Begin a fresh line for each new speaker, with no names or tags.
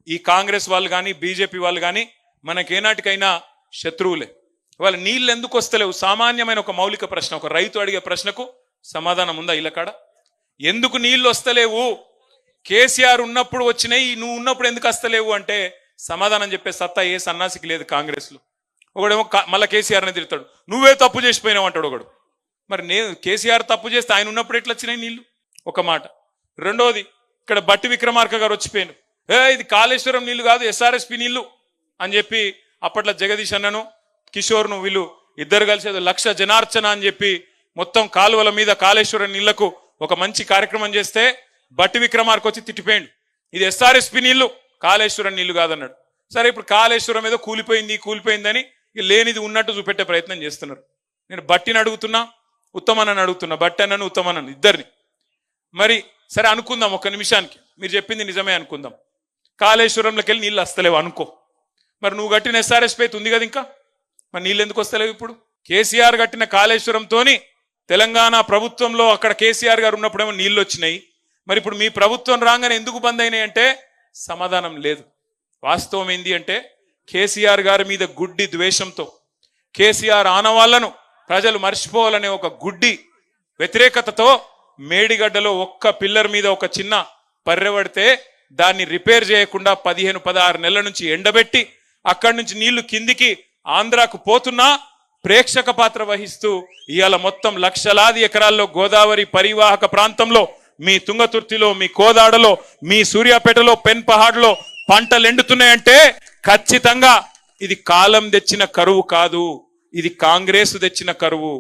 ఈ కాంగ్రెస్ వాళ్ళు కానీ బీజేపీ వాళ్ళు కానీ మనకేనాటికైనా శత్రువులే. వాళ్ళ నీళ్ళు ఎందుకు వస్తలేవు? సామాన్యమైన ఒక మౌలిక ప్రశ్న, ఒక రైతు అడిగే ప్రశ్నకు సమాధానం ఉందా ఇళ్ళకాడ? ఎందుకు నీళ్లు వస్తలేవు? కేసీఆర్ ఉన్నప్పుడు వచ్చినాయి, నువ్వు ఉన్నప్పుడు ఎందుకు వస్తలేవు అంటే సమాధానం చెప్పే సత్తా ఏ సన్నాసికి లేదు కాంగ్రెస్ లో. ఒకడేమో మళ్ళీ కేసీఆర్ని తిడతాడు, నువ్వే తప్పు చేసిపోయినావు అంటాడు ఒకడు. మరి నేను కేసీఆర్ తప్పు చేస్తే ఆయన ఉన్నప్పుడు ఎట్లా వచ్చినాయి నీళ్లు? ఒక మాట. రెండోది, ఇక్కడ బట్టి విక్రమార్క గారు వచ్చిపోయాను, ఇది కాళేశ్వరం నీళ్లు కాదు ఎస్ఆర్ఎస్పి నీళ్లు అని చెప్పి అప్పట్లో జగదీష్ అన్నను కిషోర్ను వీళ్ళు ఇద్దరు కలిసి 1,00,000 జనార్చన అని చెప్పి మొత్తం కాలువల మీద కాళేశ్వరం నీళ్లకు ఒక మంచి కార్యక్రమం చేస్తే బట్టి విక్రమార్క వచ్చి తిట్టిపోయాడు, ఇది ఎస్ఆర్ఎస్పి నీళ్లు కాళేశ్వరం నీళ్లు కాదన్నాడు. సరే, ఇప్పుడు కాళేశ్వరం ఏదో కూలిపోయిందని లేనిది ఉన్నట్టు చూపెట్టే ప్రయత్నం చేస్తున్నారు. నేను బట్టిని అడుగుతున్నా, ఉత్తమన్నని అడుగుతున్నా, బట్టి అన్నను ఉత్తమన్నను ఇద్దరిని. మరి సరే అనుకుందాం, ఒక్క నిమిషానికి మీరు చెప్పింది నిజమే అనుకుందాం, కాళేశ్వరంలోకి వెళ్ళి నీళ్ళు వస్తలేవు అనుకో. మరి నువ్వు కట్టిన ఎస్ఆర్ఎస్పి అయితే ఉంది కదా, ఇంకా మరి నీళ్ళు ఎందుకు వస్తలేవు? ఇప్పుడు కేసీఆర్ కట్టిన కాళేశ్వరంతోని తెలంగాణ ప్రభుత్వంలో అక్కడ కేసీఆర్ గారు ఉన్నప్పుడేమో నీళ్ళు వచ్చినాయి, మరి ఇప్పుడు మీ ప్రభుత్వం రాగానే ఎందుకు బంద్ అయినాయి అంటే సమాధానం లేదు. వాస్తవం ఏంది అంటే కేసీఆర్ గారి మీద గుడ్డి ద్వేషంతో, కేసీఆర్ ఆనవాళ్లను ప్రజలు మర్చిపోవాలనే ఒక గుడ్డి వ్యతిరేకతతో మేడిగడ్డలో ఒక్క పిల్లర్ మీద ఒక చిన్న పర్రె పడితే దాన్ని రిపేర్ చేయకుండా 15-16 నెలల నుంచి ఎండబెట్టి అక్కడి నుంచి నీళ్లు కిందికి ఆంధ్రాకు పోతున్నా ప్రేక్షక పాత్ర వహిస్తూ ఇవాళ మొత్తం లక్షలాది ఎకరాల్లో గోదావరి పరివాహక ప్రాంతంలో, మీ తుంగతుర్తిలో, మీ కోదాడలో, మీ సూర్యాపేటలో, పెన్పహాడ్లో పంటలు ఎండుతున్నాయంటే ఖచ్చితంగా ఇది కాలం తెచ్చిన కరువు కాదు, ఇది కాంగ్రెస్ తెచ్చిన కరువు.